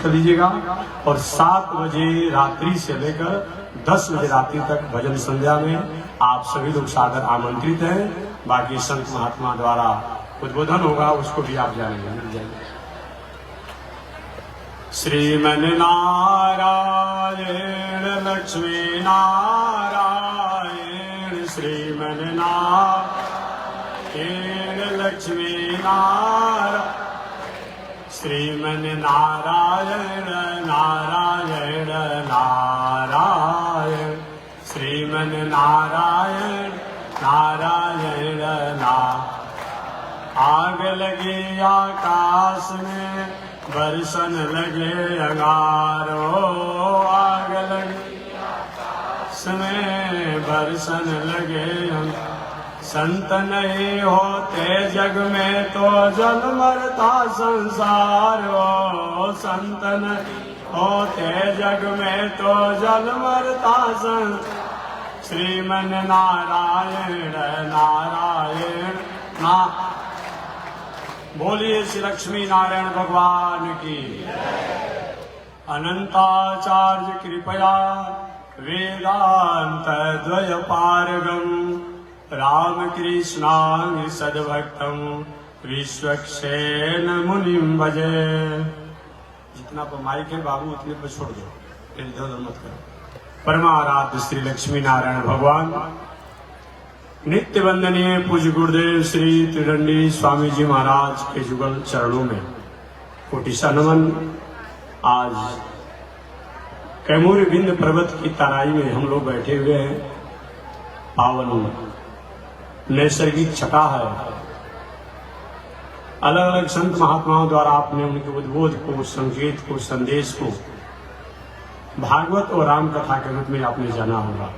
कर लीजिएगा। और 7 बजे रात्रि से लेकर 10 बजे रात्रि तक भजन संध्या में आप सभी लोग सादर आमंत्रित हैं। बाकी संत महात्मा द्वारा उद्बोधन होगा, उसको भी आप जानेंगे, मिल जाएंगे। श्रीमन नारायण लक्ष्मी नारायण, श्रीमन नारायण लक्ष्मी नारायण, श्रीमन नारायण नारायण नारायण, श्रीमन नारायण नारायण नारायण। आग लगे आकाश में बरसन लगे अंगारो, आग लगे आकाश में बरसन लगे अंगार। संत नहीं होते जग में तो जल मरता संसार हो, संत नहीं होते जग में तो जल मरता संसार। श्रीमन नारायण नारायण ना। बोलिए श्री लक्ष्मी नारायण भगवान की। अनंताचार्य कृपया वेदांत द्वय पारगम रामकृष्णांग सद्भक्तम विश्वक्सेन मुनिम भजे। जितना पर माइक है बाबू उतने पर छोड़ दो, इधर उधर मत करो। परमाराध्य श्री लक्ष्मी नारायण भगवान, नित्य वंदनीय पूज्य गुरुदेव श्री त्रिदंडी स्वामी जी महाराज के जुगल चरणों में कोटि सा नमन। आज कैमूर बिंद पर्वत की तराई में हम लोग बैठे हुए हैं। पावन नैसर्गिक छटा है। अलग अलग संत महात्माओं द्वारा आपने उनके उद्बोध को, संकेत को, संदेश को भागवत और राम कथा के रूप में आपने जाना होगा।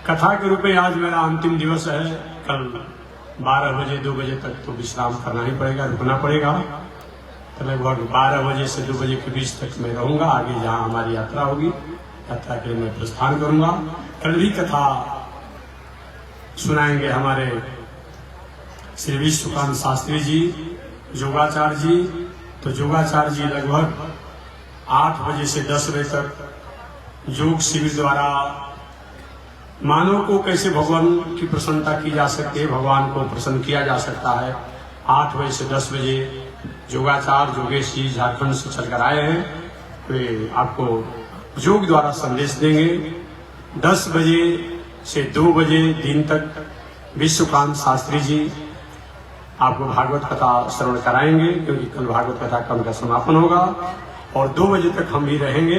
कथा के रूप में आज मेरा अंतिम दिवस है। कल 12 बजे 2 बजे तक तो विश्राम करना ही पड़ेगा, रुकना पड़ेगा। तो लगभग 12 बजे से 2 बजे के बीच तक मैं रहूंगा। आगे जहाँ हमारी यात्रा होगी, यात्रा के लिए मैं प्रस्थान करूंगा। कल भी कथा सुनाएंगे हमारे श्री विश्वकांत शास्त्री जी, जोगाचार्य जी। तो जोगाचार्य जी लगभग 8 बजे से 10 बजे तक योग शिविर द्वारा मानव को कैसे भगवान की प्रसन्नता की जा सकती है, भगवान को प्रसन्न किया जा सकता है। 8 बजे से 10 बजे योगाचार्य जोगेश जी झारखंड से चलकर आए हैं। वे आपको योग द्वारा संदेश देंगे। 10 बजे से 2 बजे दिन तक विश्वकांत शास्त्री जी आपको भागवत कथा श्रवण कराएंगे, क्योंकि कल भागवत कथा का उनका समापन होगा। और 2 बजे तक हम भी रहेंगे।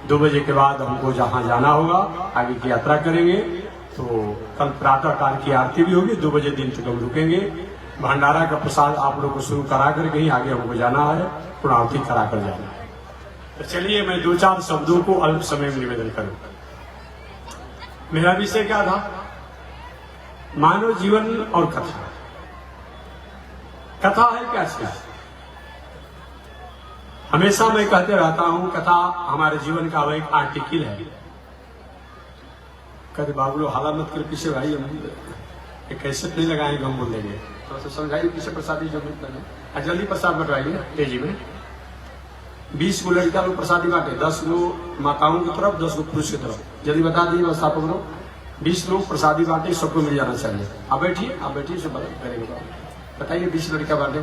2 बजे के बाद हमको जहाँ जाना होगा, आगे की यात्रा करेंगे। तो कल प्रातः काल की आरती भी होगी। 2 बजे दिन तक हम रुकेंगे। भंडारा का प्रसाद आप लोग को शुरू करा कर कहीं आगे हमको जाना है, पूर्णाहुति करा कर जाना है। तो चलिए मैं 2-4 शब्दों को अल्प समय में निवेदन करूँ। मेरा विषय क्या था? मानव जीवन और कथा। कथा है क्या चीज? हमेशा मैं कहते रहता हूं, कथा हमारे जीवन का वो एक आर्टिकल है। कहते बाबू हाला मत कर पीछे भाई, हम कैसे नहीं लगाएंगे, हम बोल देंगे। तो समझाइए पीछे प्रसादी जो मिलता जल्दी प्रसाद बंटवाइए तेजी में। 20 गो लड़का लोग प्रसादी बांटे, 10 गो माताओं की तरफ, 10 गो पुरुष की तरफ। जल्दी बता दीजिए बस आप लोग। 20 लोग प्रसादी बांटे, सबको मिल जाना चाहिए। आप बैठिए, सब करेंगे। बताइए 20 लड़का बांटे।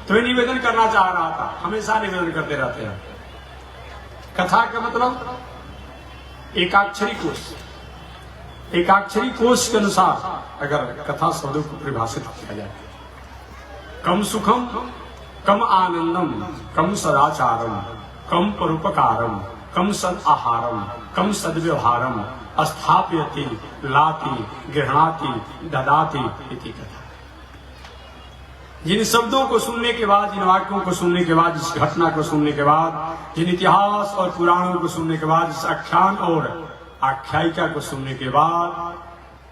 तो ये निवेदन करना चाह रहा था, हमेशा निवेदन करते रहते हैं। कथा का मतलब एकाक्षरी कोश। एकाक्षरी कोश के अनुसार अगर कथा शब्दों को परिभाषित किया जाए, कम सुखम, कम आनंदम, कम सदाचारम, कम परोपकारम, कम सद आहारम, कम सद्व्यवहारम, स्थापयति, लाति, गृह्णाति, ददाति इति कथा। जिन शब्दों को सुनने के बाद, जिन वाक्यों को सुनने के बाद, जिस घटना को सुनने के बाद, जिन इतिहास और पुराणों को सुनने के बाद, जिस आख्यान और आख्यायिका को सुनने के बाद,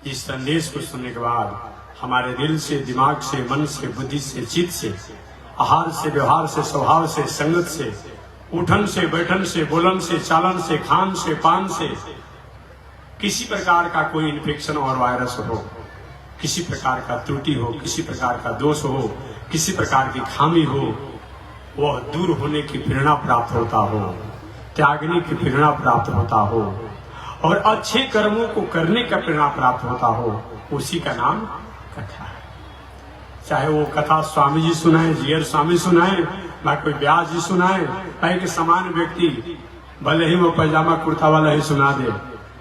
जिस संदेश को सुनने के बाद हमारे दिल से, दिमाग से, मन से, बुद्धि से, चित्त से, आहार से, व्यवहार से, स्वभाव से, संगत से, उठन से, बैठन से, बोलन से, चालन से, खान से, पान से किसी प्रकार का कोई इन्फेक्शन और वायरस हो, किसी प्रकार का त्रुटि हो, किसी प्रकार का दोष हो, किसी प्रकार की खामी हो, वह दूर होने की प्रेरणा प्राप्त होता हो, त्यागने की प्रेरणा प्राप्त होता हो और अच्छे कर्मों को करने का प्रेरणा प्राप्त होता हो, उसी का नाम कथा है। चाहे वो कथा स्वामी जी सुनाए, जीयर स्वामी सुनाए, ना कोई व्यास जी सुनाए, चाहे कि समान व्यक्ति भले ही वो पैजामा कुर्ता वाला ही सुना दे,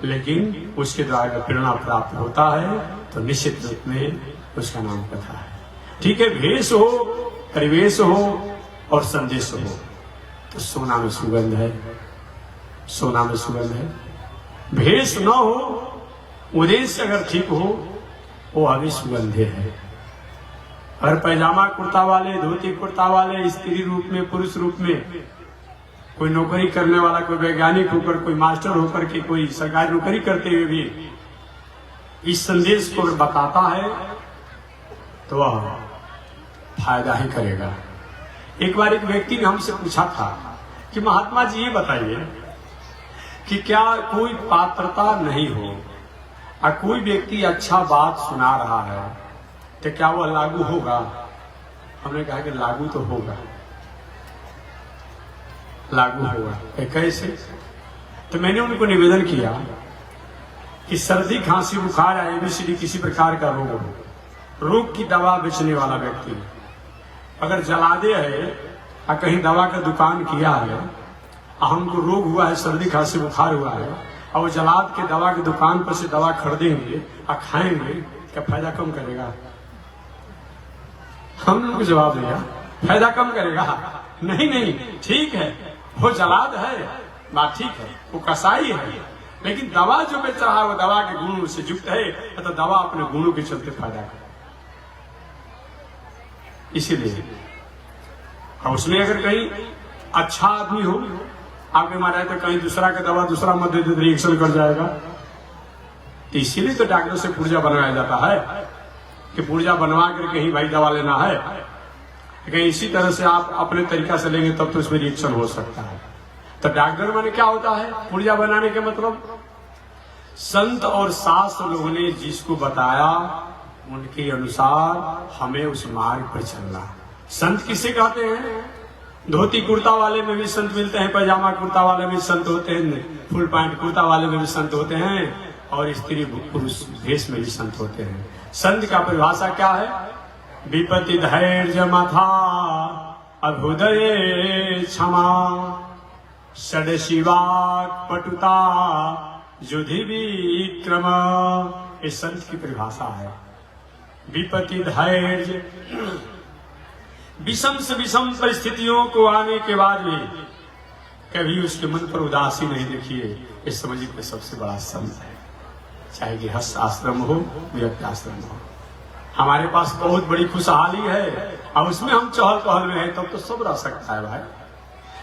लेकिन उसके द्वारा प्रेरणा प्राप्त होता है तो निश्चित रूप में उसका नाम कथा है। ठीक है, भेष हो, परिवेश हो और संदेश हो तो सोना में सुगंध है, सोना में सुगंध है। भेष न हो, उद्देश्य अगर ठीक हो, वो अभी सुगंधे है। अगर पैजामा कुर्ता वाले, धोती कुर्ता वाले, स्त्री रूप में, पुरुष रूप में, कोई नौकरी करने वाला, कोई वैज्ञानिक होकर, कोई मास्टर होकर के, कोई सरकारी नौकरी करते हुए भी इस संदेश को बताता है तो वह फायदा ही करेगा। एक बार एक व्यक्ति ने हमसे पूछा था कि महात्मा जी ये बताइए कि क्या कोई पात्रता नहीं हो और कोई व्यक्ति अच्छा बात सुना रहा है तो क्या वह लागू होगा? हमने कहा कि लागू तो होगा, लागू होगा। कैसे? तो मैंने उनको निवेदन किया कि सर्दी, खांसी, बुखार या एबीसीडी किसी प्रकार का रोग हो, रोग की दवा बेचने वाला व्यक्ति अगर जलादे है और कहीं दवा का दुकान किया है, हमको रोग हुआ है, सर्दी, खांसी, बुखार हुआ है, और वो जलाद के दवा की दुकान पर से दवा खरीदेंगे और खाएंगे, क्या फायदा कम करेगा? हमने उनको जवाब दिया, फायदा कम करेगा? नहीं नहीं, ठीक है, वो जलाद है, बात ठीक है, वो कसाई है, लेकिन दवा जो बेच रहा है वो दवा के गुणों से युक्त है, तो दवा अपने गुणों के चलते फायदा करे। इसीलिए और उसमें अगर कहीं अच्छा आदमी हो, आगे मारा तो कहीं दूसरा का दवा दूसरा मत दे दे, रिएक्शन कर जाएगा। तो इसीलिए तो डॉक्टर से पुर्जा बनवाया जाता है कि पुर्जा बनवा करके ही भाई दवा लेना है, कहीं इसी तरह से आप अपने तरीका से लेंगे तब तो इसमें रिएक्शन हो सकता है। तो डॉक्टर माने क्या होता है? पुर्जा बनाने के मतलब संत और शास्त्र लोगों ने जिसको बताया उनके अनुसार हमें उस मार्ग पर चलना। संत किसे कहते हैं? धोती कुर्ता वाले में भी संत मिलते हैं, पैजामा कुर्ता वाले में संत होते हैं, फुल पैंट कुर्ता वाले में भी संत होते हैं, और स्त्री पुरुष भेष में भी संत होते हैं। संत का परिभाषा क्या है? विपत्ति धैर्य मथा अभुदय क्षमा षड शिवाक पटुता युधि विक्रम। इस संत की परिभाषा है। विपत्ति धैर्य, विषम से विषम परिस्थितियों को आने के बाद भी कभी उसके मन पर उदासी नहीं देखिए, इस समझिए कि सबसे बड़ा संत है। चाहे गृहस्थ आश्रम हो, विरक्त आश्रम हो, हमारे पास बहुत बड़ी खुशहाली है और उसमें हम चहल पहल में हैं, तब तो सब रह सकता है भाई।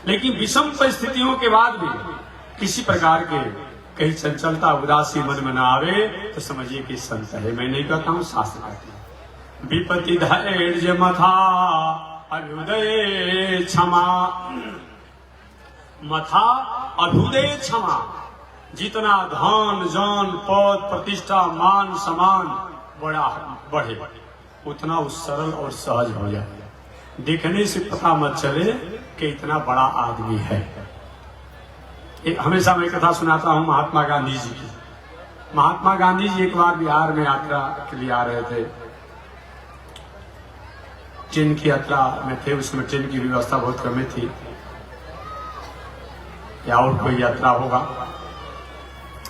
लेकिन विषम परिस्थितियों के बाद भी किसी प्रकार के कहीं चंचलता, उदासी मन में न आवे तो समझिए कि संत है। मैं नहीं कहता हूँ, शास्त्र कहते हैं। विपत्ति धैर्य मथा अभ्युदय क्षमा। मथा अभ्युदय क्षमा। जितना धन जन पद प्रतिष्ठा मान सम्मान बढ़े उतना वो सरल और सहज हो जाए। देखने से पता मत चले कि इतना बड़ा आदमी है। हमेशा मैं कथा सुनाता हूँ महात्मा गांधी जी की। महात्मा गांधी जी एक बार बिहार में यात्रा के लिए आ रहे थे। ट्रेन की यात्रा में थे, उसमें ट्रेन की व्यवस्था बहुत कम थी, या और कोई यात्रा होगा।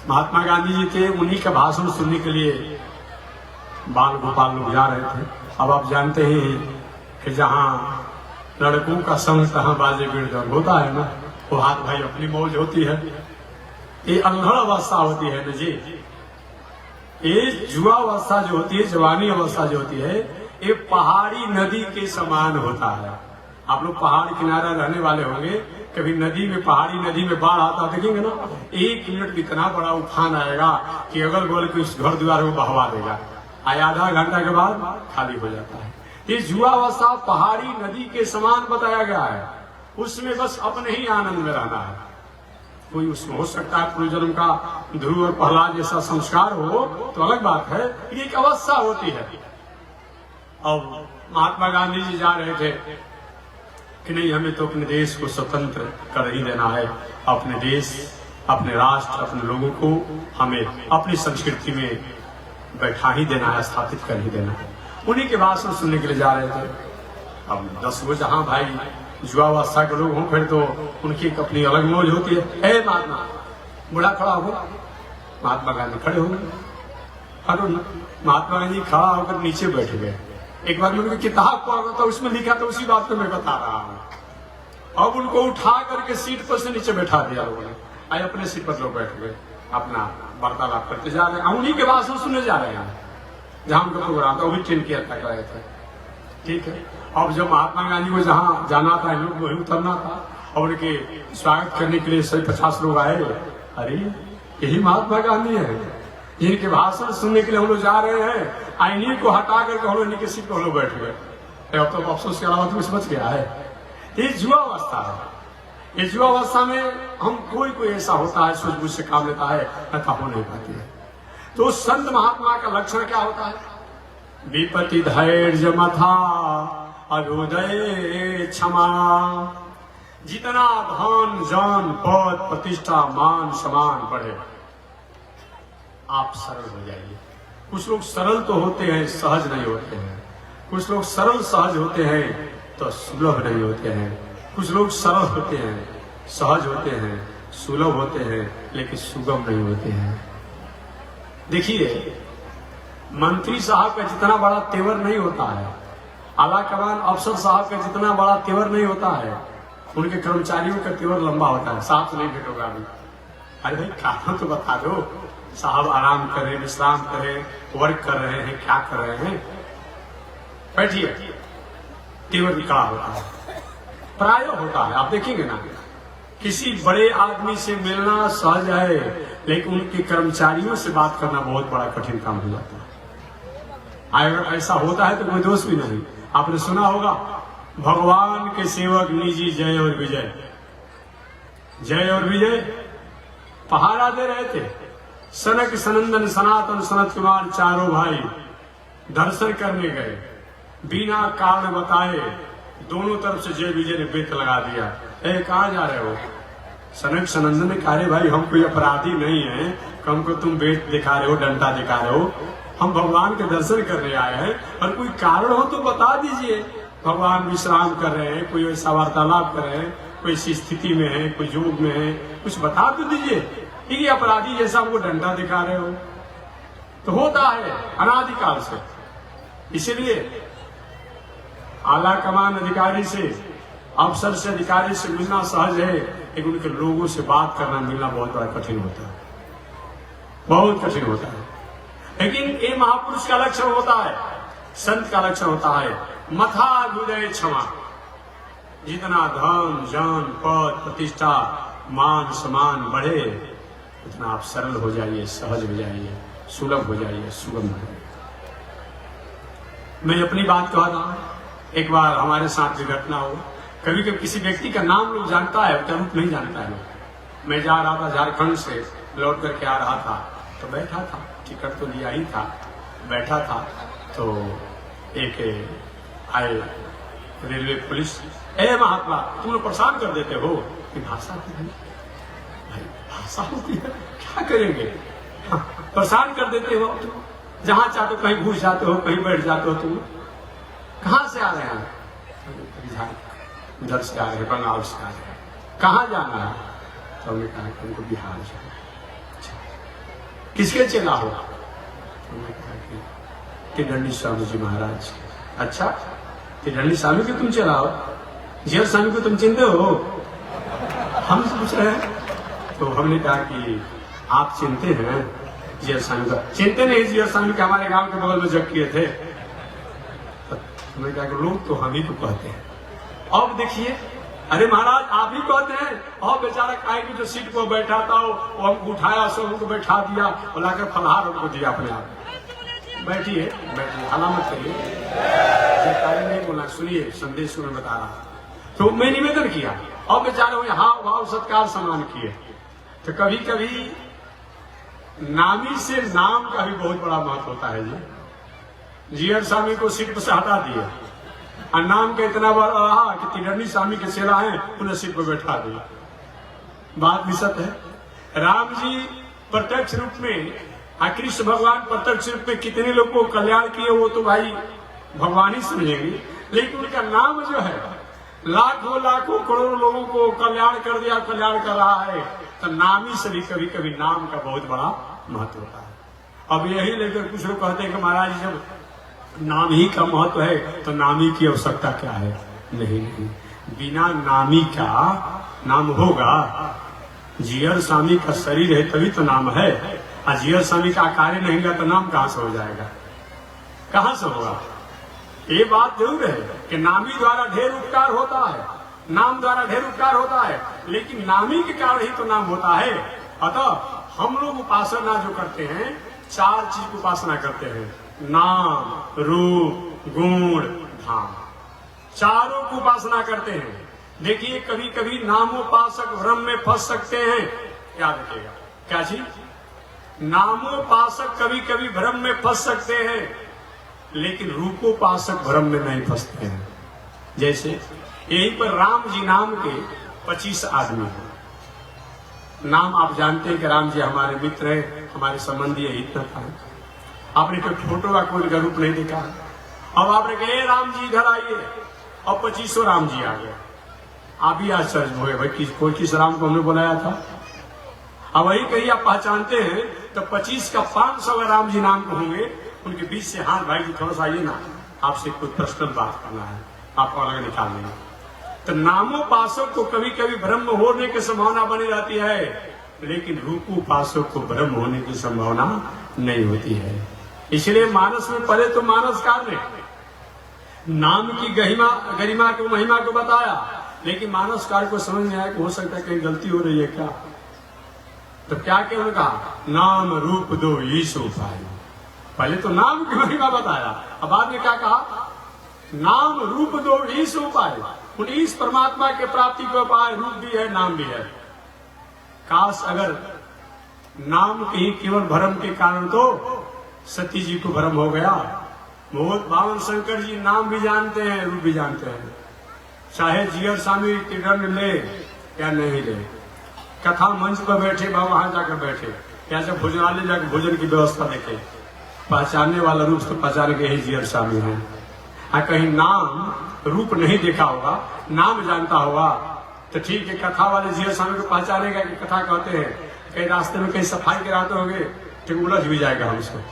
महात्मा गांधी जी थे, उन्हीं का भाषण सुनने के लिए बाल गोपाल लोग जा रहे थे। अब आप जानते हैं कि जहाँ लड़कों का संग तहाँ बाजे बिरदर होता है ना, वो हाथ भाई अपनी मौज होती है। ये अल्हड़ अवस्था होती है ना जी, ये जुआ अवस्था जो होती है, जवानी अवस्था जो होती है, ये पहाड़ी नदी के समान होता है। आप लोग पहाड़ किनारा रहने वाले होंगे, कभी नदी में, पहाड़ी नदी में बाढ़ आता देखेंगे ना, 1 मिनट में इतना बड़ा उफान आएगा कि अगल बगल के उस घर द्वार को बहवा देगा, आधा घंटा के बाद खाली हो जाता है। ये जुआ अवस्था पहाड़ी नदी के समान बताया गया है, उसमें बस अपने ही आनंद में रहना है। कोई उसमें हो सकता है पूर्व जन्म का ध्रुव और प्रहलाद जैसा संस्कार हो तो अलग बात है, ये एक अवस्था होती है। अब महात्मा गांधी जी जा रहे थे, कि नहीं, हमें तो अपने देश को स्वतंत्र कर ही देना है। अपने देश, अपने राष्ट्र, अपने लोगों को हमें अपनी संस्कृति में बैठा ही देना है, स्थापित कर ही देना है। उन्हीं के भाषण सुनने के लिए जा रहे थे। अब 10 गो जहाँ भाई युवावस्था के लोग हों, फिर तो उनकी एक अपनी अलग मौज होती है। महात्मा बूढ़ा खड़ा हो, महात्मा गांधी खड़े हो गए। महात्मा गांधी खड़ा होकर नीचे बैठ गए। एक बार मैंने किताब पढ़ा था, उसमें लिखा था, उसी बात को मैं बता रहा हूँ। अब उनको उठा करके सीट पर से नीचे बैठा दिया लोगों ने। आए अपने सीट पर लोग बैठ गए, अपना वार्तालाप करते जा रहे हैं। उन्हीं के भाषण सुनने जा रहे हैं जहां उनका प्रोग्राम था, वो भी ट्रेन किया था कराए थे। ठीक है, अब जब महात्मा गांधी को जहाँ जाना था, इन लोग वही उतरना था, और उनके स्वागत करने के लिए 150 लोग आए। अरे यही महात्मा गांधी है जिनके भाषण सुनने के लिए हम लोग जा रहे हैं। आईनी को हटा करके हम लोग इन्हीं के सीट पर हम लोग बैठ गए। अब तो अफसोस के अलावा तो कुछ बच गया है। ये युवावस्था है। इस युवावस्था में हम कोई ऐसा होता है, सूझबूझ से काम लेता है, तथा हो नहीं पाती है। तो संत महात्मा का लक्षण क्या होता है? विपत्ति धैर्य मथा अभ्युदय क्षमा। जितना धन जन पद प्रतिष्ठा मान सम्मान बढ़े, आप सरल हो जाइए। कुछ लोग सरल तो होते हैं, सहज नहीं होते हैं। कुछ लोग सरल सहज होते हैं तो सुलभ नहीं होते हैं। कुछ लोग सरल होते हैं, सहज होते हैं, सुलभ होते हैं, लेकिन सुगम नहीं होते हैं। देखिए, मंत्री साहब का जितना बड़ा तेवर नहीं होता है, आला कमान अफसर साहब का जितना बड़ा तेवर नहीं होता है, उनके कर्मचारियों का तेवर लंबा होता है। साथ नहीं भेटोगा अभी। अरे भाई कारण तो बता दो, साहब आराम करें, विश्राम करें, वर्क कर रहे हैं, क्या कर रहे हैं, बैठिए। तेवर निकाला होता है, प्राय होता है। आप देखेंगे ना, किसी बड़े आदमी से मिलना सहज है, लेकिन उनके कर्मचारियों से बात करना बहुत बड़ा कठिन काम हो जाता है। अगर ऐसा होता है तो कोई दोष भी नहीं। आपने सुना होगा, भगवान के सेवक निजी जय और विजय, जय और विजय पहाड़ा दे रहे थे। सनक सनंदन सनातन सनत कुमार चारों भाई दर्शन करने गए, बिना कारण बताए दोनों तरफ से जय विजय ने बेत लगा दिया। कहाँ जा रहे हो? सनक सनंदन ने कहा, भाई हम कोई अपराधी नहीं है, हमको तुम बेत दिखा रहे हो, डंडा दिखा रहे हो, हम भगवान के दर्शन करने आए हैं, और कोई कारण हो तो बता दीजिए। भगवान विश्राम कर रहे हैं, कोई ऐसा वार्तालाप कर रहे हैं, कोई ऐसी स्थिति में है, कोई योग में है, कुछ बता तो दीजिए। ये अपराधी जैसा हमको डंडा दिखा रहे हो, तो होता है अनादिकाल से। इसीलिए आला कमान अधिकारी से, अफसर से, अधिकारी से मिलना सहज है, लेकिन उनके लोगों से बात करना मिलना बहुत बड़ा कठिन होता है, बहुत कठिन होता है। लेकिन ये महापुरुष का लक्षण होता है, संत का लक्षण होता है मथा हृदय क्षमा। जितना धन जन पद प्रतिष्ठा मान सम्मान बढ़े, उतना आप सरल हो जाइए, सहज हो जाइए, सुलभ हो जाइए, सुगम हो जाइए। मैं अपनी बात कह रहा हूं, एक बार हमारे साथ जो घटना हो, कभी कभी किसी व्यक्ति का नाम लोग जानता है, उसका रूप नहीं जानता है लोग। मैं जा रहा था झारखंड से, लौट करके आ रहा था, तो बैठा था, टिकट तो लिया ही था, बैठा था, तो एक आए रेलवे पुलिस, महात्मा तुम लोग परेशान कर देते हो कि भाषा की भाई भाषा होती है, क्या करेंगे, परेशान कर देते हो, जहां चाहते हो कहीं घुस जाते हो, कहीं बैठ जाते हो। तुम कहाँ से आ रहे हैं? इधर से आ रहे हैं, बंगाल से आ रहे हैं। कहाँ जाना है? तो हमने कहा कि हमको बिहार जाना। किसके चेला हो? हमने कहा कि दंडी स्वामी जी महाराज। अच्छा, दंडी स्वामी के तुम चेला हो? जियर स्वामी को तुम चिंते हो? हमसे पूछ रहे हैं। तो हमने कहा कि आप चिंते हैं जियर स्वामी का? चिंते नहीं, जियर स्वामी के हमारे गांव के बगल में जग किए थे। हमने कहा कि लोग तो हम ही को कहते हैं। अब देखिए, अरे महाराज आप ही कहते हैं, और बेचारा काहे की जो सीट पर बैठा था वो हमको उठाया, सब उनको बैठा दिया और लाकर फलहार उनको दिया अपने आप। बैठिए बैठिए, हलामत करिए, नहीं बोला, सुनिए संदेश में बता रहा। तो मैं निवेदन किया, और बेचारे हाँ भाव सत्कार सम्मान किए। तो कभी कभी नामी से नाम का भी बहुत बड़ा महत्व होता है जी। जियर स्वामी को सीट पर से हटा दिए, और नाम का इतना बड़ा रहा कि तिरनी स्वामी के चेला है, उन्हें सिर पर बैठा दिया। बात भी सत्य है। राम जी प्रत्यक्ष रूप में, कृष्ण भगवान प्रत्यक्ष रूप में कितने लोगों को कल्याण किए वो तो भाई भगवान ही समझेंगे, लेकिन उनका नाम जो है लाखों लाखों करोड़ों लोगों को कल्याण कर दिया, कल्याण कर रहा है। तो नाम ही से भी कभी कभी नाम का बहुत बड़ा महत्व होता है। अब यही लेकर कुछ लोग कहते हैं कि महाराज जब नाम ही का महत्व है तो नामी की आवश्यकता क्या है? नहीं नहीं, बिना नामी का नाम होगा? जियर स्वामी का शरीर है तभी तो नाम है, और जियर स्वामी का कार्य नहीं होगा तो नाम कहां से हो जाएगा? कहां से होगा? ये बात जरूर है कि नामी द्वारा ढेर उपकार होता है, नाम द्वारा ढेर उपकार होता है, लेकिन नामी के कारण ही तो नाम होता है। अतः हम लोग उपासना जो करते हैं, चार चीज की उपासना करते हैं, नाम, रूप, गुण, धाम, चारों की उपासना करते हैं। देखिए कभी कभी नामोपासक भ्रम में फंस सकते हैं। याद रखिएगा, क्या चीज? नामोपासक कभी कभी भ्रम में फंस सकते हैं, लेकिन रूपोपासक भ्रम में नहीं फंसते हैं। जैसे यहीं पर राम जी नाम के 25 आदमी हैं। नाम आप जानते हैं कि राम जी हमारे मित्र है, हमारे संबंधी है, इतना था। आपने कोई फोटो का कोई का रूप नहीं देखा। अब आपने कहे राम जी इधर आइए, अब 25 राम जी आ गए। आप ही आश्चर्य हुए भाई कोई किस राम को हमने बुलाया था। अब वही कहीं आप पहचानते हैं तो 25 का 500 राम जी नाम को होंगे। उनके बीच से हाथ भाई जी थोड़ा सा आइए ना, आपसे कोई पर्सनल बात करना है, आपको अलग निकाल लेंगे। तो नामोपासक को कभी कभी ब्रह्म होने की संभावना बनी रहती है, लेकिन रूपोपासक को ब्रह्म होने की संभावना नहीं होती है। इसलिए मानस में पहले तो मानसकार ने नाम की गरिमा को महिमा को बताया, लेकिन मानसकार को समझ में आया कि हो सकता है कहीं गलती हो रही है क्या। तो क्या क्या उन्होंने कहा, नाम रूप दो ईश उपाय। पहले तो नाम की महिमा बताया, अब बाद में क्या कहा, नाम रूप दो ईश उपाय। उन ईश परमात्मा के प्राप्ति का उपाय रूप भी है, नाम भी है। काश अगर नाम के ही केवल भ्रम के कारण तो सती जी को भ्रम हो गया। बहुत बावन शंकर जी नाम भी जानते हैं, रूप भी जानते हैं, चाहे जियर स्वामी तिरन ले या नहीं ले। कथा मंच पर बैठे बा वहां जाकर बैठे, या जब भोजनालय जाकर भोजन की व्यवस्था देखे, पहचानने वाला रूप तो पहचान के ही जियर स्वामी है। कहीं नाम रूप नहीं देखा होगा, नाम जानता होगा तो ठीक है, कथा वाले जियर स्वामी को पहचानेगा कि कथा कहते हैं। कहीं रास्ते में कहीं सफाई कराते होंगे तो उलझ भी जाएगा हमसे,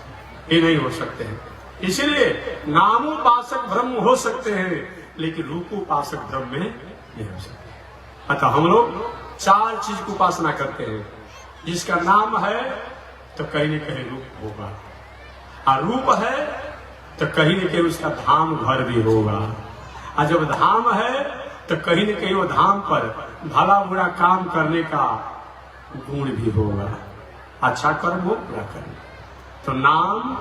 ये नहीं हो सकते हैं। इसलिए नामोपासक ब्रह्म हो सकते हैं, लेकिन रूपोपासक ब्रह्म में नहीं हो सकते। अतः हम लोग चार चीज की उपासना करते हैं। जिसका नाम है तो कहीं न कहीं रूप होगा, और रूप है तो कहीं न कहीं उसका धाम घर भी होगा, और जब धाम है तो कहीं न कहीं वो धाम पर भला बुरा काम करने का गुण भी होगा। अच्छा कर्म हो, बुरा कर्म। तो नाम,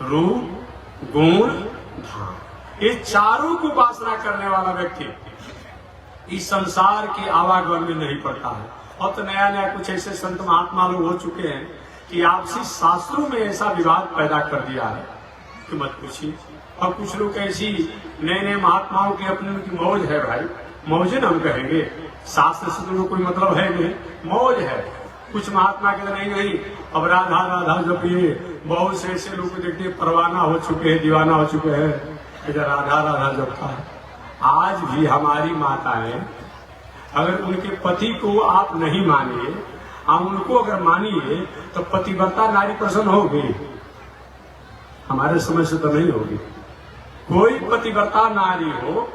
रूप, गुण, धाम, ये चारों को उपासना करने वाला व्यक्ति इस संसार की आवागमन में नहीं पड़ता है। और तो नया नया कुछ ऐसे संत महात्मा लोग हो चुके हैं कि आपसी शास्त्रों में ऐसा विवाद पैदा कर दिया है कि मत पूछिए। और कुछ लोग ऐसी नए नए महात्माओं की अपनी उनकी मौज है भाई, मौज हम कहेंगे, शास्त्र से तो कोई मतलब है नहीं, मौज है। कुछ महात्मा के नहीं, अब राधा राधा जपिए। बहुत से ऐसे लोग देखते परवाना हो चुके हैं, दीवाना हो चुके हैं, इधर राधा राधा जपता है। आज भी हमारी माताएं, अगर उनके पति को आप नहीं मानिए, आप उनको अगर मानिए तो पतिव्रता नारी प्रसन्न होगी? हमारे समय से तो नहीं होगी। कोई पतिव्रता नारी हो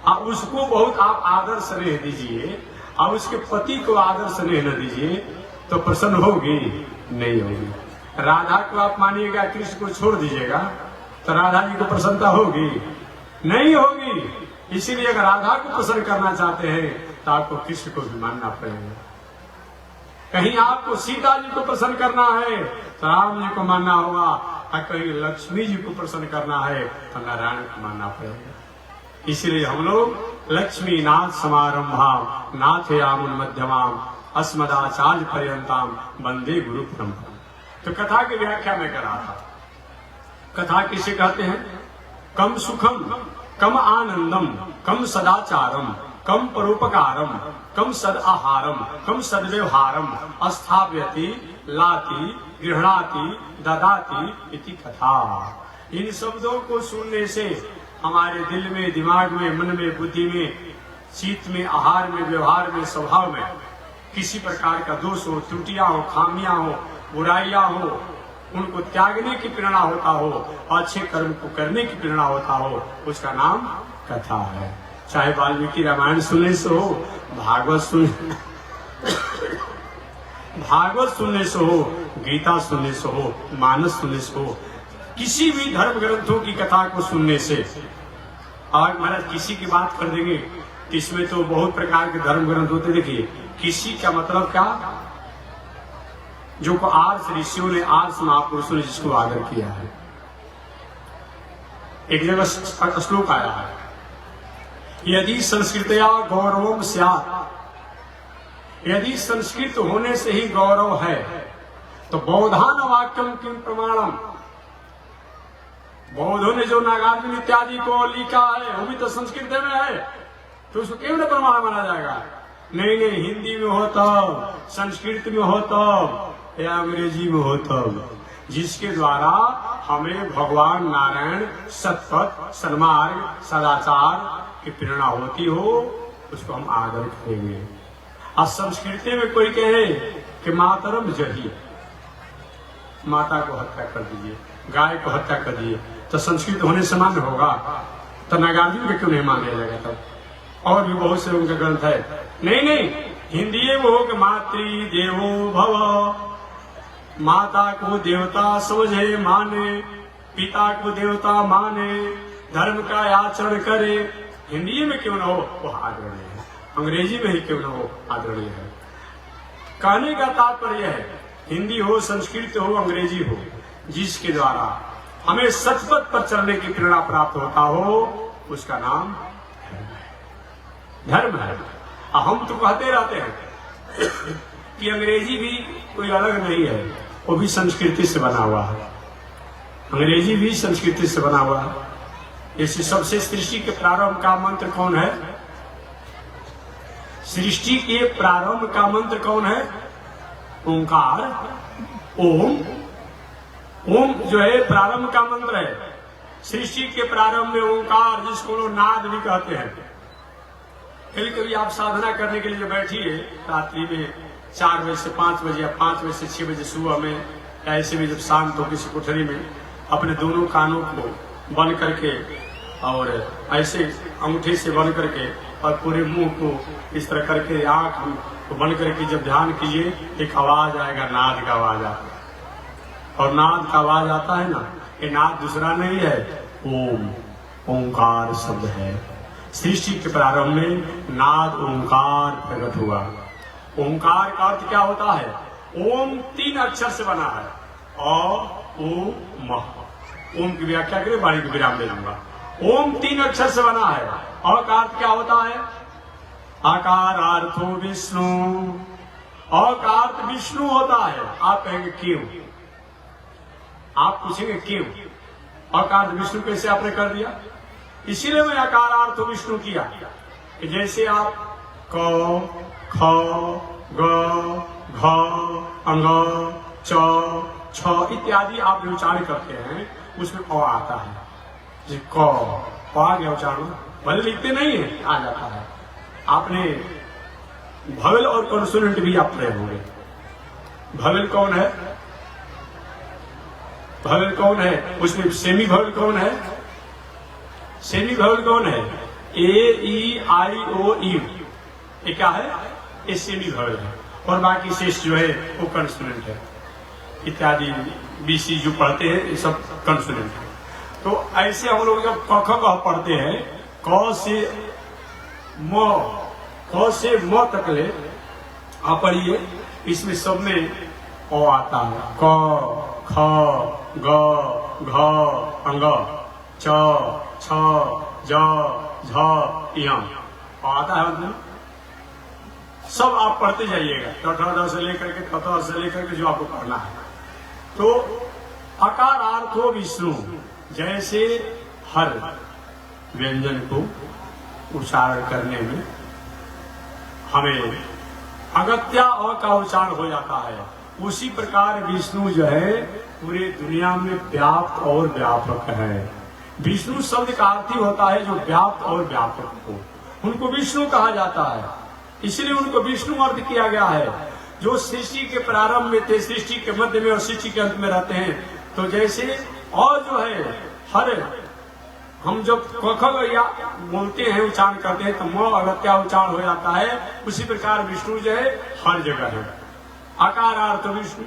और उसको बहुत आप आदर स्नेह दीजिए और उसके पति को आदर स्नेह न दीजिए तो प्रसन्न होगी? नहीं होगी। राधा को आप मानिएगा, कृष्ण को छोड़ दीजिएगा तो राधा जी को प्रसन्नता होगी? नहीं होगी। इसीलिए अगर राधा को प्रसन्न करना चाहते हैं तो आपको कृष्ण को भी मानना पड़ेगा। कहीं आपको सीता जी को प्रसन्न करना है तो राम जी को मानना होगा, और कहीं लक्ष्मी जी को प्रसन्न करना है तो नारायण को मानना पड़ेगा। इसलिए हम लोग लक्ष्मी नाथ समारंभाम नाथयामुन मध्यमाम अस्मदाचार्य पर्यंताम वंदे गुरु परंपरा। तो कथा की व्याख्या में कर रहा था। कथा किसे कहते हैं? कम सुखम कम आनंदम, कम सदाचारम, कम परोपकारम, कम सद आहारम, कम सद्व्यवहारम, अस्थाप्यति, लाति, गृहणाति, ददाति इति कथा। इन शब्दों को सुनने से हमारे दिल में, दिमाग में, मन में, बुद्धि में, शीत में, आहार में, व्यवहार में, स्वभाव में किसी प्रकार का दोष हो, त्रुटियां हो, खामियां हो, बुराइयां हो, उनको त्यागने की प्रेरणा होता हो, अच्छे कर्म को करने की प्रेरणा होता हो, उसका नाम कथा है। चाहे वाल्मीकि रामायण सुनने से हो, भागवत सुनने से हो, गीता सुनने से हो, मानस सुनने से हो, किसी भी धर्म ग्रंथों की कथा को सुनने से। और महाराज किसी की बात कर देंगे, इसमें तो बहुत प्रकार के धर्म ग्रंथ होते। देखिए, किसी का मतलब क्या, जो को आर्ष ऋषियों ने, आर्ष महापुरुषों ने जिसको आदर किया है। एक जगह श्लोक आया है, यदि संस्कृतया गौरवम स्यात्, यदि संस्कृत होने से ही गौरव है तो बौद्धान वाक्यम किम प्रमाणम। बौद्धों ने जो नागार्जुन इत्यादि को लिखा है वो भी तो संस्कृत में है, तो उसको क्यों न प्रमाण माना जाएगा? नहीं नहीं, हिंदी में हो तब, संस्कृत में हो तब, या अंग्रेजी में हो तब, जिसके द्वारा हमें भगवान नारायण सतपथ, सन्मार्ग, सदाचार की प्रेरणा होती हो, उसको हम आदर करेंगे। और संस्कृति में कोई कहे कि मातरम जही, माता को हत्या कर दीजिए, गाय को हत्या कर दीजिए, तो संस्कृत होने से मान्य होगा? तो नागार्जुन को क्यों नहीं मान लिया जाएगा तब? और भी बहुत से उनके ग्रंथ है। नहीं नहीं, हिंदी वो हो कि मातृ देवो भव, माता को देवता समझे माने, पिता को देवता माने, धर्म का आचरण करे, हिंदी में क्यों न हो वो आदरणीय है, अंग्रेजी में ही क्यों न हो आदरणीय है। कहने का तात्पर्य है, हिंदी हो, संस्कृत हो, अंग्रेजी हो, जिसके द्वारा हमें सतपथ पर चलने की प्रेरणा प्राप्त होता हो, उसका नाम धर्म है। हम तो कहते रहते हैं कि अंग्रेजी भी कोई अलग नहीं है, वो भी संस्कृति से बना हुआ है, अंग्रेजी भी संस्कृति से बना हुआ है। इसी सबसे सृष्टि के प्रारंभ का मंत्र कौन है? सृष्टि के प्रारंभ का मंत्र कौन है? ओंकार, ओम। ओम जो है प्रारंभ का मंत्र है। सृष्टि के प्रारंभ में ओंकार, जिसको लोग नाद भी कहते हैं। कभी कभी आप साधना करने के लिए बैठिए रात्रि में 4 बजे से 5 बजे या 5 बजे से 6 बजे सुबह में, ऐसे में जब शांत हो किसी कोठरी में, अपने दोनों कानों को बंद करके और ऐसे अंगूठे से बंद करके और पूरे मुंह को इस तरह करके आंख को बंद करके जब ध्यान कीजिए, एक आवाज आएगा, नाद का आवाज आता है। और नाद का आवाज आता है ना, ये नाद दूसरा नहीं है, ओम, ओंकार शब्द है। सृष्टि के प्रारंभ में नाद ओंकार प्रकट हुआ। ओंकार का अर्थ क्या होता है? ओम 3 अक्षर से बना है, अ, उ, म। ओम की व्याख्या करें, वाणी को विराम दे दूंगा। ओम 3 अक्षर से बना है। अ का अर्थ क्या होता है? आकारार्थो विष्णु। अ का अर्थ विष्णु होता है। आप कहेंगे क्यों? आप पूछेंगे क्यों? अ का अर्थ विष्णु कैसे आपने कर दिया? इसीलिए मैं आकारार्थ विष्णु किया कि जैसे आप क, ख, ग, घ, अंग, च, छ इत्यादि आप जो उच्चारण करते हैं उसमें अ आता है। जैसे क आ गया उच्चारण, भले लिखते नहीं है, आ जाता है। आपने भवेल और कॉन्सोनेंट भी आप पढ़े होंगे। भवेल कौन है? भवेल कौन है? उसमें सेमी भवेल कौन है? सेमी भवेल कौन है? ए, ई, आई, ओ, यू। ये क्या है? ये सेमी भवेल है। और बाकी शेष जो है वो कंसोनेंट है। इत्यादि बीसी जो पढ़ते हैं ये सब कंसोनेंट है। तो ऐसे हम लोग जब क, ख, ग पढ़ते हैं, क से म तक ले आप पढ़िए, इसमें सब में अ आता है। क, ख, ग, घ, अंग, च, छ, ज, झ, यम आता है। मतलब सब आप पढ़ते जाइएगा, ट से लेकर के थ से लेकर के जो आपको पढ़ना है। तो अकारार्थो विष्णु, जैसे हर, व्यंजन को उच्चारण करने में हमें अगत्या अ का उच्चारण हो जाता है। उसी प्रकार विष्णु जो है पूरे दुनिया में व्याप्त और व्यापक है। विष्णु शब्द का अर्थ ही होता है जो व्याप्त और व्यापक हो, उनको विष्णु कहा जाता है। इसलिए उनको विष्णु अर्थ किया गया है। जो सृष्टि के प्रारंभ में थे, सृष्टि के मध्य में और सृष्टि के अंत में रहते हैं। तो जैसे और जो है हर हम जब कख या बोलते हैं, उच्चारण करते हैं तो म अगत्या उच्चारण हो जाता है। उसी प्रकार विष्णु जो है हर जगह है। आकारार्थ विष्णु।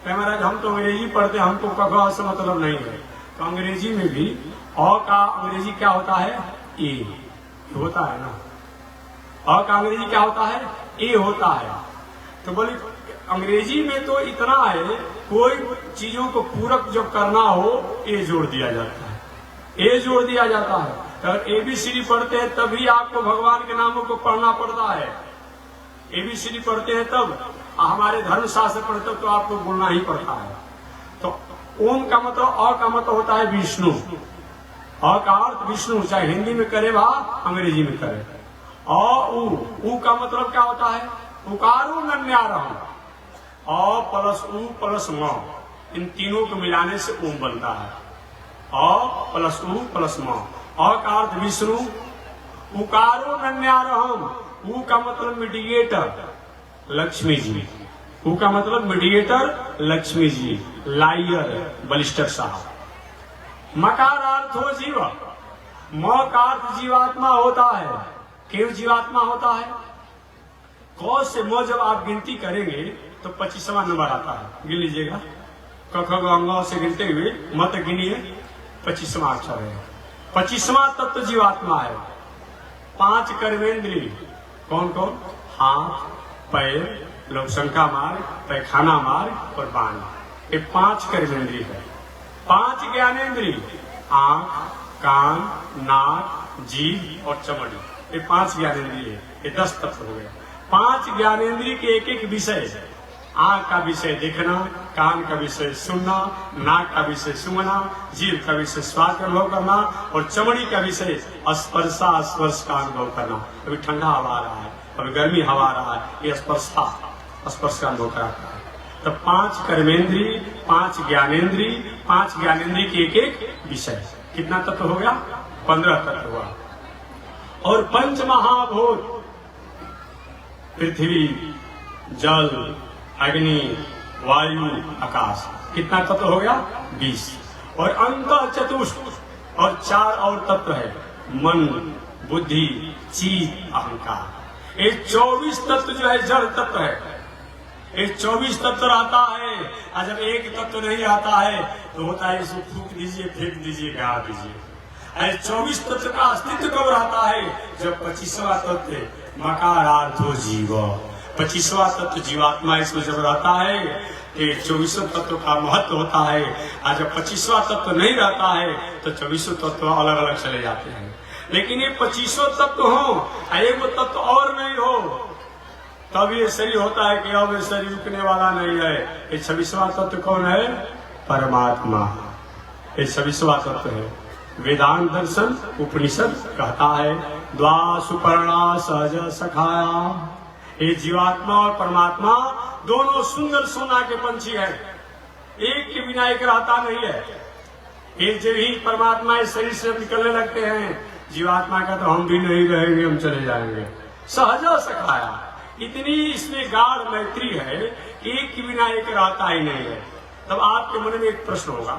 महाराज हम तो अंग्रेजी पढ़ते हैं, हमको कख से मतलब नहीं है। तो अंग्रेजी में भी अ का अंग्रेजी क्या होता है? ए होता है ना। अ का अंग्रेजी क्या होता है? ए होता है। तो बोले अंग्रेजी में तो इतना है, कोई चीजों को पूरक जब करना हो ए जोड़ दिया जाता है, ए जोड़ दिया जाता है। अगर एबीसीडी पढ़ते हैं तभी आपको भगवान के नामों को पढ़ना पड़ता है। एबीसीडी पढ़ते हैं तब, हमारे धर्म शास्त्र पढ़ते हो तो आपको बोलना ही पड़ता है। तो ओम का मतलब, अ का मतलब होता है विष्णु। अ का अर्थ विष्णु, चाहे हिंदी में करे वा अंग्रेजी में करे। उ का मतलब क्या होता है? उकारो नन्यारहम। अ प्लस उ प्लस म, इन तीनों को मिलाने से ओम बनता है। अ प्लस उ प्लस म। अ का अर्थ विष्णु, उकारो नन्यारहम। उ का मतलब मीडिएटर, लक्ष्मी जी। उ का मतलब मीडिएटर, लक्ष्मी जी। लायर, बलिस्टर साहब। मकारार्थ हो जीव। म का अर्थ जीवात्मा होता है। क्यों जीवात्मा होता है? क से म जब आप गिनती करेंगे तो 25वां नंबर आता है। गिन लीजिएगा, क ख ग अंग से गिनते हुए मत गिनिए, 25वां अक्षर है। 25वां तत्व जीवात्मा है। 5 कर्मेंद्रिय कौन कौन? हाथ, पैर, लवशंका मार्ग, पैखाना मार्ग और बाण। ये 5 कर्मेंद्रिय है। 5 ज्ञानेन्द्रिय, आंख, कान, नाक, जीभ और चमड़ी। ये 5 ज्ञानेन्द्रिय है। ये 10 तत्व हो गया। 5 ज्ञानेन्द्रिय के एक एक विषय। आंख का विषय देखना, कान का विषय सुनना, नाक का विषय सूंघना, जीभ का विषय स्वाद का अनुभव करना और चमड़ी का विषय स्पर्श का अनुभव करना। अभी ठंडा हवा आ रहा है, अभी गर्मी हवा आ रहा है, ये स्पर्श का अनुभव कराता है। तो 5 कर्मेंद्रिय, 5 ज्ञानेन्द्रिय, 5 ज्ञानेन्द्रिय के एक एक विषय। कितना तत्व हो गया? 15 तत्व हुआ। और 5 महाभूत, पृथ्वी, जल, अग्नि, वायु, आकाश। कितना तत्व हो गया? 20। और अंत चतुष्ट, और 4 और तत्व है, मन, बुद्धि, चित्त, अहंकार। ये 24 तत्व जो है जड़ तत्व है। ये 24 तत्व रहता है। और जब एक तत्व नहीं आता है तो होता है इसको फूक दीजिए, फेंक दीजिए, गा दीजिए। 24 तत्व का अस्तित्व कब रहता है? जब 25वां तत्व मकारार्थो जीव, 25वां तत्व जीवात्मा इसमें जब रहता है तो 24 तत्व का महत्व होता है। और जब 25वां तत्व नहीं रहता है तो 24 तत्व अलग अलग चले जाते हैं। लेकिन ये 25 तत्व हो, एक तत्व और नहीं हो, तब ये शरीर होता है कि अब ये शरीर रुकने वाला नहीं है। ये 26वां तत्व कौन है? परमात्मा। ये 26वां तत्व है। वेदांत दर्शन उपनिषद कहता है, द्वा सुपर्णा सहज सखाया। ये जीवात्मा और परमात्मा दोनों सुंदर सोना के पंछी है। एक के बिना एक रहता नहीं है। एक जब ही परमात्मा इस शरीर से निकलने लगते हैं, जीवात्मा का तो हम भी नहीं रहेंगे, हम चले जाएंगे। सहज सखाया, इतनी इसमें गाढ़ मैत्री है, एक के बिना एक रहता ही नहीं है। तब आपके मन में एक प्रश्न होगा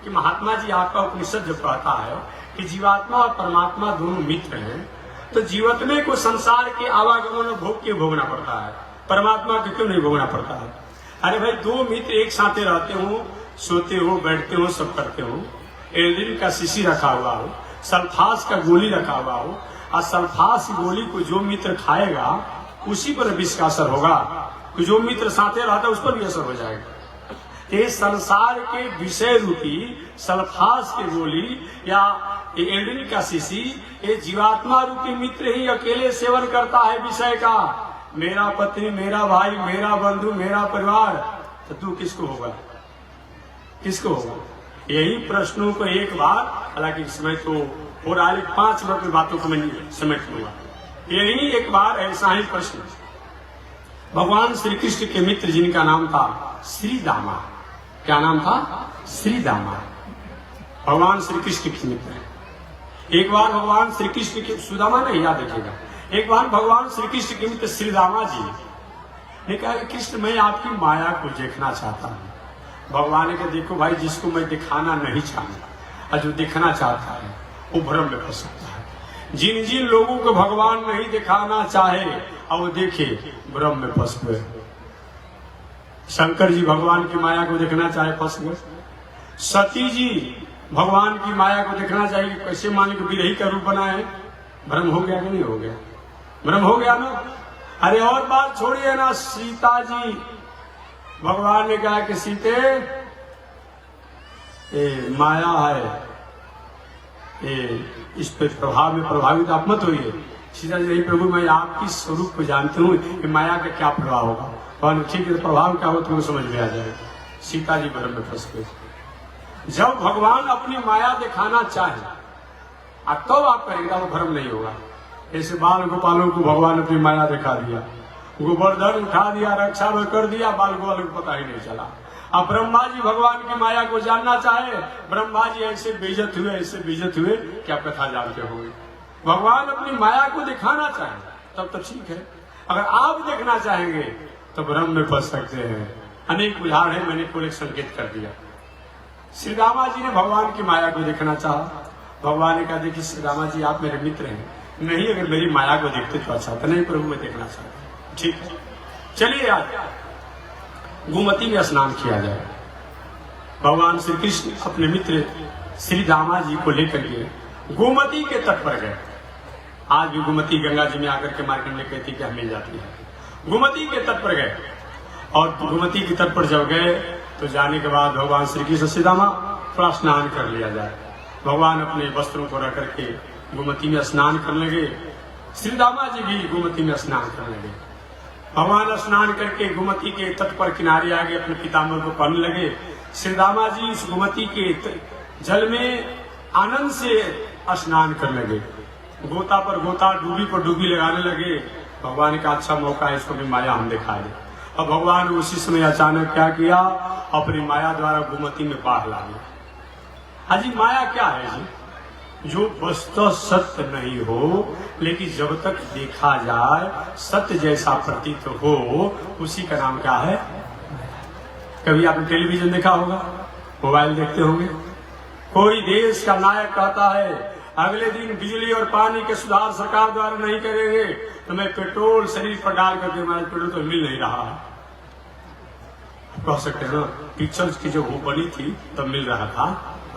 कि महात्मा जी आपका उपनिषद जब कहता है कि जीवात्मा और परमात्मा दोनों मित्र हैं, तो जीवात्मा को संसार के आवागमन और भोग क्यों भोगना पड़ता है, परमात्मा को क्यों नहीं भोगना पड़ता है? अरे भाई, 2 मित्र एक साथ रहते हो, सोते हो, बैठते हो, सब करते हो। एल्ड्रिन का शीशी रखा हुआ हो, सल्फास का गोली रखा हुआ हो, और सल्फास गोली को जो मित्र खाएगा उसी पर विष का असर होगा, जो मित्र साथे रहता है उस पर भी असर हो जाएगा। ये संसार के विषय रूपी सल्फास की गोली या एल्ड्रिन का शीशी, ये जीवात्मा रूपी मित्र ही अकेले सेवन करता है विषय का। मेरा पत्नी, मेरा भाई, मेरा बंधु, मेरा परिवार, तो तू किसको होगा? किसको होगा? यही प्रश्नों को एक बार, हालांकि इसमें तो और आगे 5 मिनट में बातों को मैं समेट लूंगा। यही एक बार ऐसा ही प्रश्न, भगवान श्री कृष्ण के मित्र जिनका नाम था श्री दामा, क्या नाम था? श्री दामा, भगवान श्री कृष्ण के मित्र है। एक बार भगवान श्री कृष्ण के, सुदामा नहीं, याद रखिएगा, एक बार भगवान श्री कृष्ण के मित्र श्री दामा जी ने कहा कि कृष्ण मैं आपकी माया को देखना चाहता हूँ। भगवान ने कहा देखो भाई, जिसको मैं दिखाना नहीं चाहता और जो दिखना चाहता है वो भ्रम में फंस सकता है। जिन जिन लोगों को भगवान नहीं दिखाना चाहे और वो देखे, भ्रम में फंस गए। शंकर जी भगवान की माया को देखना चाहे, फंस गए। सती जी भगवान की माया को देखना चाहिए, कैसे मान के विरही का रूप बना है, भ्रम हो गया कि नहीं हो गया? भ्रम हो गया ना। अरे और बात छोड़िए ना, सीता जी, भगवान ने कहा कि सीते माया है, इस पे प्रभाव में प्रभावित आप मत होइए। सीता जी नहीं प्रभु, मैं आपकी स्वरूप को जानती हूँ, कि माया का क्या प्रभाव होगा। भगवान ठीक है, प्रभाव क्या हो तुमको समझ में आ जाएगा। सीता जी भ्रम में फंस गए। जब भगवान अपनी माया दिखाना चाहे तो आप करेंगे, वो भ्रम नहीं होगा। ऐसे बाल गोपालों को भगवान अपनी माया दिखा दिया, गोवर्धन उठा दिया, रक्षा में कर दिया, बाल गोपालों को पता ही नहीं चला। अब ब्रह्मा जी भगवान की माया को जानना चाहे, ब्रह्मा जी ऐसे बेइज्जत हुए, ऐसे बेइज्जत हुए कि आप कथा जानते होंगे। भगवान अपनी माया को दिखाना चाहे तब तो ठीक है, अगर आप देखना चाहेंगे तो भ्रम में फंस सकते हैं। अनेक उदाहरण है, मैंने कोई एक संकेत कर दिया। श्री रामा जी ने भगवान की माया को देखना चाहा, भगवान ने कहा देखिए श्री रामा जी आप मेरे मित्र हैं, नहीं अगर मेरी माया को देखते तो अच्छा था। नहीं प्रभु मैं देखना चाहता। ठीक है, चलिए आज गोमती में स्नान किया जाए। भगवान श्री कृष्ण अपने मित्र श्री रामा जी को लेकर के गोमती के तट पर गए। आज भी गोमती गंगा जी में आकर के मार्कंडेय कहती कि मिल जाती है। गोमती के तट पर गए और गोमती के तट पर जब गए तो जाने के बाद भगवान श्री कृष्ण सीतामा थोड़ा स्नान कर लिया जाए। भगवान अपने वस्त्रों को रख करके गोमती में स्नान करने लगे। श्री दामा जी भी गोमती में स्नान करने लगे। भगवान स्नान करके गोमती के तट पर किनारे आगे अपने पिताम्बर को पहनने लगे। श्री दामा जी इस गोमती के जल में आनंद से स्नान करने लगे। गोता पर गोता, डूबी पर डूबी लगाने लगे। भगवान का अच्छा मौका है, इसको भी माया हम दिखाए। और भगवान उसी समय अचानक क्या किया, अपनी माया द्वारा गोमती में बाढ़ ला दिया। हाजी माया क्या है जी? जो वस्तु सत्य नहीं हो लेकिन जब तक देखा जाए सत्य जैसा प्रतीत हो, उसी का नाम क्या है? कभी आपने टेलीविजन देखा होगा, मोबाइल देखते होंगे, कोई देश का नायक कहता है अगले दिन बिजली और पानी के सुधार सरकार द्वारा नहीं करेंगे तो मैं पेट्रोल शरीर पर डाल करके, हमारे पेट्रोल तो मिल नहीं रहा है। कह सकते हैं ना, पिक्चर्स की जो वो बनी थी तब मिल रहा था,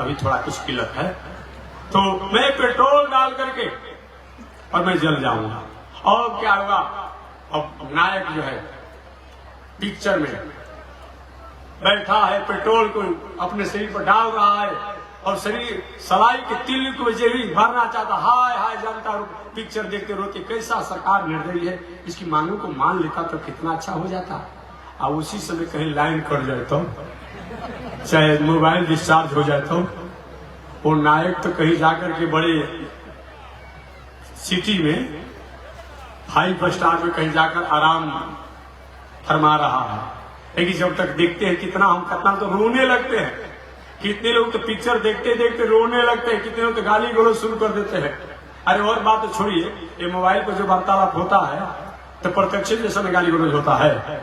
अभी थोड़ा कुछ किल्लत है, तो मैं पेट्रोल डाल करके और मैं जल जाऊंगा। और क्या होगा, अब नायक जो है पिक्चर में बैठा है, पेट्रोल को अपने शरीर पर डाल रहा है और शरीर सलाई के तिल को जरूर भरना चाहता। हाय हाय जनता पिक्चर देखते रोते, कैसा सरकार निर्दयी है, इसकी मांगों को मान लेता तो कितना अच्छा हो जाता। और उसी समय कहीं लाइन कट जाए तो, चाहे मोबाइल डिस्चार्ज हो जाए तो, वो नायक तो कहीं जाकर के बड़े सिटी में 5 स्टार में कहीं जाकर आराम फरमा रहा है। लेकिन जब तक देखते हैं कितना तो रोने लगते हैं। कितने लोग तो पिक्चर देखते देखते रोने लगते हैं, कितने लोग तो गाली गलौज शुरू कर देते हैं। अरे और बात तो छोड़िए, ये मोबाइल पर जो वार्तालाप होता है तो प्रत्यक्ष जैसा गाली गलौज होता है,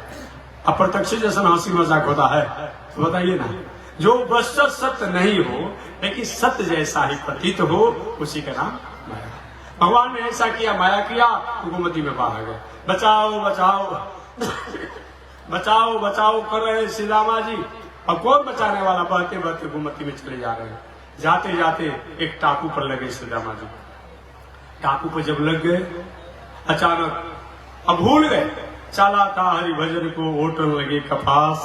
अप्रत्यक्ष जैसा हंसी मजाक होता है। तो बताइए ना, जो वस्तु सत्य नहीं हो लेकिन सत्य जैसा ही प्रतीत हो, उसी का नाम माया। भगवान ने ऐसा किया, माया किया, गोमती में बाहर गए। बचाओ बचाओ बचाओ बचाओ कर रहे श्री रामा जी। और कौन बचाने वाला? बहते बहते गोमती में चले जा रहे हैं। जाते जाते एक टापू पर लगे श्री रामा जी। टापू पर जब लग गए, अचानक अब भूल गए, चला था हरि भजन को ओटन लगे कपास,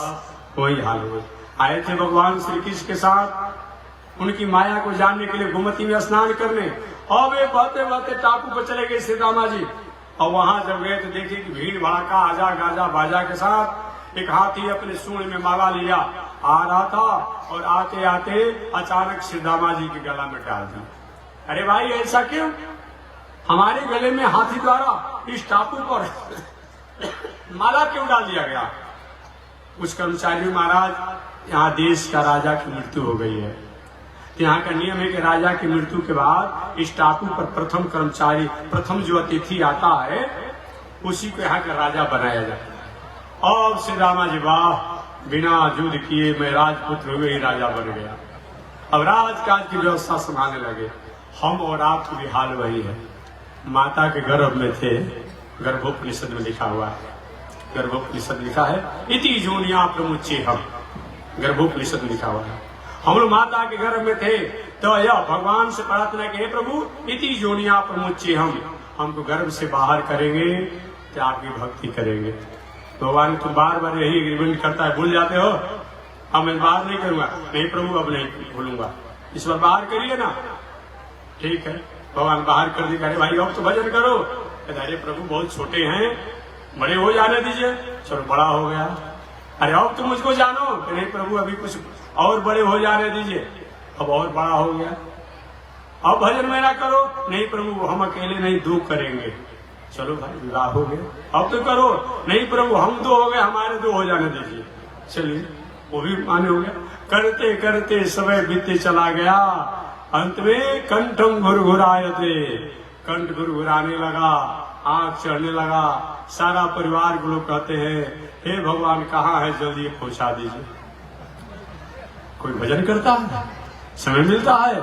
वही हाल हुए। आए थे भगवान श्री कृष्ण के साथ उनकी माया को जानने के लिए गोमती में स्नान करने, और वे बहते बहते टापू पर चले गए श्री रामा जी। और वहां जब गए तो देखे कि भीड़ भड़का आजा गाजा बाजा के साथ एक हाथी अपने सूंड में माला लिया आ रहा था, और आते आते अचानक श्री रामा जी के गला में डाल दी। अरे भाई ऐसा क्यों? हमारे गले में हाथी द्वारा इस टापू पर माला क्यों डाल दिया गया? उस कर्मचारी महाराज, यहाँ देश का राजा की मृत्यु हो गई है। यहाँ का नियम है कि राजा की मृत्यु के बाद इस टापू पर प्रथम कर्मचारी, प्रथम जो अतिथि आता है उसी को यहाँ का राजा बनाया जाता है। और श्री रामा जी वाह, बिना युद्ध किए मैं राजपुत्र हुए ही राजा बन गया। अब राजकाज की व्यवस्था संभालने लगे। हम और आपकी भी हाल वही है। माता के गर्भ में थे, गर्भोपनिषद में लिखा हुआ है, गर्भोपनिषद लिखा है इति योनिया प्रमुच्य हम, गर्भोपनिषद में लिखा हुआ है। हम लोग माता के गर्भ में थे तो यह भगवान से प्रार्थना के प्रभु इति योनिया प्रमुच्य हम, हमको गर्भ से बाहर करेंगे तो आपकी भक्ति करेंगे। भगवान तुम बार बार यही एग्रीमेंट करता है, भूल जाते हो। अब मैं बाहर नहीं करूंगा, नहीं प्रभु अब नहीं भूलूंगा, इस बार बाहर करिए ना। ठीक है, भगवान बाहर कर दी। अरे भाई अब तो भजन करो। अरे प्रभु बहुत छोटे हैं, बड़े हो जाने दीजिए। चलो बड़ा हो गया। अरे अब तो मुझको जानो। नहीं प्रभु अभी कुछ और बड़े हो जाने दीजिए। अब और बड़ा हो गया, अब भजन मेरा करो। नहीं प्रभु हम अकेले नहीं, दो करेंगे। चलो भाई विवाह हो गया, अब तो करो। नहीं प्रभु हम दो हो गए, हमारे दो हो जाने दीजिए। चलिए वो भी माने हो गया। करते करते समय बीते चला गया। अंत में कंठम घुरघुरायते, कंठ घुरघुराने लगा, आंख चढ़ने लगा। सारा परिवार को लोग कहते हैं हे भगवान कहाँ है, जल्दी पहुंचा दीजिए। कोई भजन करता है, समय मिलता है,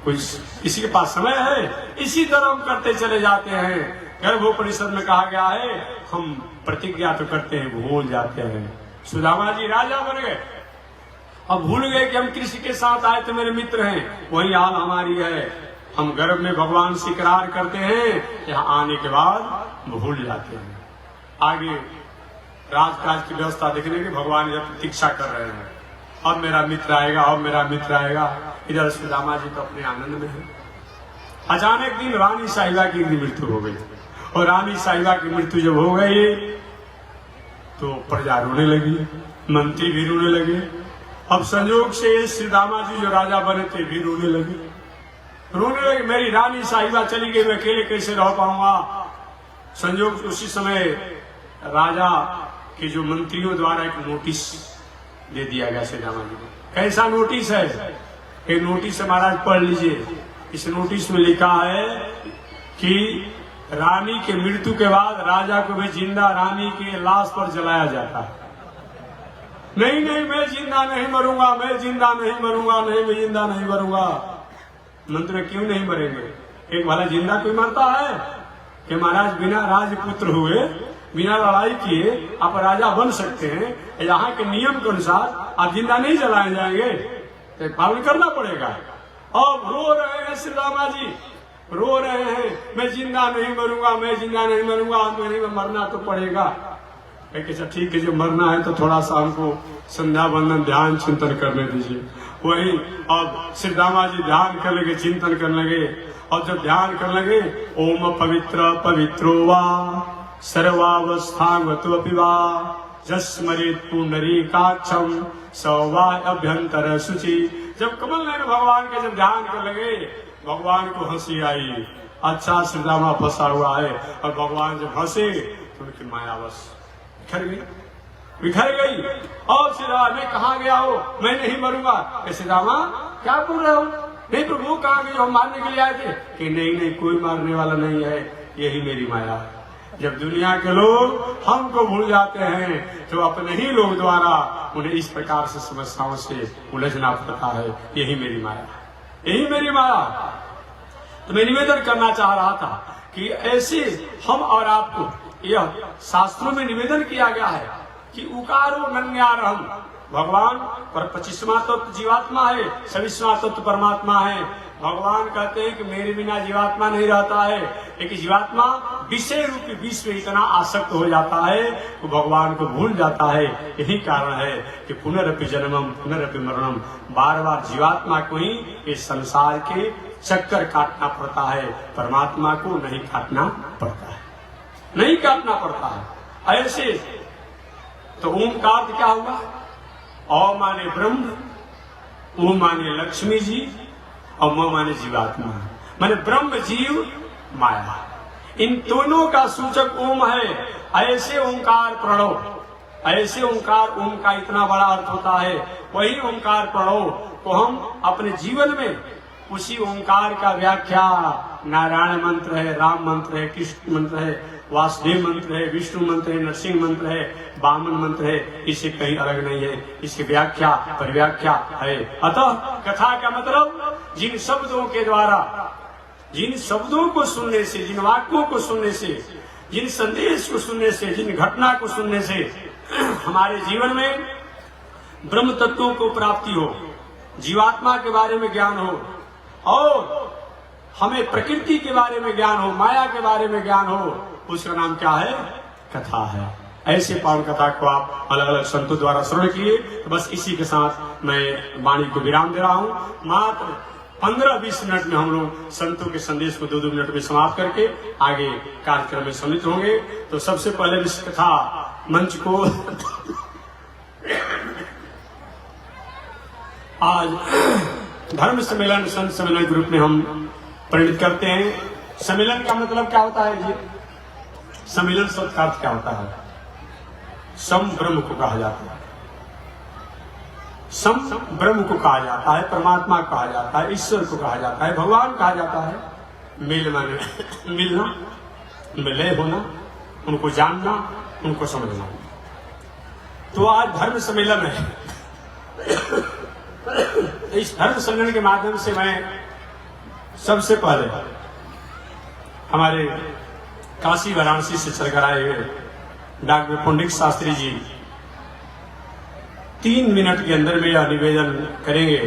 कोई किसी के पास समय है, इसी तरह हम करते चले जाते हैं। गर्भोपनिषद में कहा गया है हम प्रतिज्ञा तो करते हैं, भूल जाते हैं। सुदामा जी राजा बन गए, अब भूल गए कि हम कृष्ण के साथ आए थे, मेरे मित्र हैं। वही हाल हमारी है। हम गर्भ में भगवान से इकरार करते हैं, यहाँ आने के बाद भूल जाते हैं। आगे राजकाज की व्यवस्था देखने की भगवान जब प्रतीक्षा कर रहे हैं, अब मेरा मित्र आएगा, अब मेरा मित्र आएगा। इधर सुदामा जी तो अपने आनंद में है। अचानक दिन रानी साहिबा की मृत्यु हो गई, और रानी साहिबा की मृत्यु जब हो गई तो प्रजा रोने लगी, मंत्री भी रोने लगे। अब संयोग से सुदामा जी जो राजा बने थे भी रोने लगे। मेरी रानी साहिबा चली गई, मैं अकेले कैसे रह पाऊंगा। संयोग उसी समय राजा के जो मंत्रियों द्वारा एक नोटिस दे दिया गया सुदामा जी को। कैसा नोटिस है? एक नोटिस है, महाराज पढ़ लीजिए। इस नोटिस में लिखा है कि रानी के मृत्यु के बाद राजा को भी जिंदा रानी की लाश पर जलाया जाता है। नहीं नहीं मैं जिंदा नहीं मरूंगा, मैं जिंदा नहीं मरूंगा, नहीं मैं जिंदा नहीं मरूंगा। मंत्री क्यों नहीं मरेंगे? एक भला जिंदा कोई मरता है कि महाराज बिना राजपुत्र हुए, बिना लड़ाई किए आप राजा बन सकते हैं। यहाँ के नियम के अनुसार आप जिंदा नहीं जलाए जाएंगे, तो पालन करना पड़ेगा। अब रो रहे हैं श्री रामा जी, रो रहे हैं मैं जिंदा नहीं मरूंगा, मैं जिंदा नहीं मरूंगा, मेरे मरना तो पड़ेगा। अच्छा ठीक है, जो मरना है तो थोड़ा सा हमको संध्या वंदन ध्यान चिंतन करने दीजिए। वही अब श्री रामा जी ध्यान कर लगे, चिंतन करने लगे। और जब ध्यान करने लगे, ओम पवित्र पवित्रो वा सर्वावस्थांगत्वपि वा जस्मरेत पुंडरीकाक्षम सौवा अभ्यंतर शुचि। जब कमल नयन भगवान के जब ध्यान कर लगे, भगवान को हंसी आई। अच्छा श्री रामा फंसा हुआ है, और भगवान जब हंसे तो उनकी माया बस बिखर गई। और श्री रामा मैं कहाँ गया हो, मैं नहीं मरूंगा। श्री रामा क्या बोल रहे हो? नहीं प्रभु कहाँ गए, हम मारने के लिए आए थे। कि नहीं नहीं कोई मारने वाला नहीं है, यही मेरी माया है। जब दुनिया के लोग हमको भूल जाते हैं तो अपने ही लोग द्वारा उन्हें इस प्रकार से समस्याओं से उलझना पड़ता है। यही मेरी माया, यही मेरी माया। तो मैं निवेदन करना चाह रहा था कि ऐसे हम और आपको यह शास्त्रों में निवेदन किया गया है कि उकारो नन्यारहम, भगवान पर 25वां तत्व जीवात्मा है, 26वां तत्व परमात्मा है। भगवान कहते हैं कि मेरे बिना जीवात्मा नहीं रहता है, लेकिन जीवात्मा विषय रूपी विश्व में इतना आसक्त हो जाता है वो भगवान को भूल जाता है। यही कारण है कि पुनरपि जन्मम पुनरपि मरणम, बार बार जीवात्मा को ही इस संसार के चक्कर काटना पड़ता है, परमात्मा को नहीं काटना पड़ता है, नहीं काटना पड़ता है। ऐसे तो ओम का अर्थ क्या हुआ? ओ माने ब्रह्म, ओ माने लक्ष्मी जी, और म माने जीवात्मा, माने ब्रह्म जीव माया, इन दोनों का सूचक ओम है। ऐसे ओंकार प्रणव, ऐसे ओंकार, ओम का इतना बड़ा अर्थ होता है, वही ओंकार प्रणव को हम अपने जीवन में उसी ओंकार का व्याख्या नारायण मंत्र है, राम मंत्र है, कृष्ण मंत्र है, वासुदेव मंत्र है, विष्णु मंत्र है, नरसिंह मंत्र है, वामन मंत्र है, इससे कहीं अलग नहीं है, इसकी व्याख्या परिव्याख्या है। अतः कथा का मतलब जिन शब्दों के द्वारा, जिन शब्दों को सुनने से, जिन वाक्यों को सुनने से, जिन संदेश को सुनने से, जिन घटना को सुनने से हमारे जीवन में ब्रह्म तत्वों को प्राप्ति हो, जीवात्मा के बारे में ज्ञान हो और हमें प्रकृति के बारे में ज्ञान हो, माया के बारे में ज्ञान हो, उसका नाम क्या है? कथा है। ऐसे पावन कथा को आप अलग अलग संतों द्वारा श्रवण किए। तो बस इसी के साथ मैं वाणी को विराम दे रहा हूँ। मात्र 15-20 मिनट में हम लोग संतों के संदेश को 2-2 मिनट में समाप्त करके आगे कार्यक्रम में सम्मिलित होंगे। तो सबसे पहले इस कथा मंच को आज धर्म सम्मेलन, संत सम्मेलन ग्रुप में हम परिणित करते हैं। सम्मेलन का मतलब क्या होता है जी? सम्मेलन शब्द का अर्थ क्या होता है? सम ब्रह्म को कहा जाता है, सम ब्रह्म को कहा जाता है, परमात्मा कहा जाता है, ईश्वर को कहा जाता है, भगवान कहा जाता है। मेल माने मिलना, मिलय होना, उनको जानना, उनको समझना। तो आज धर्म सम्मेलन है। इस धर्म सम्मेलन के माध्यम से मैं सबसे पहले हमारे काशी वाराणसी से चलकर आए हुए डॉक्टर पंडित शास्त्री जी 3 मिनट के अंदर में यह निवेदन करेंगे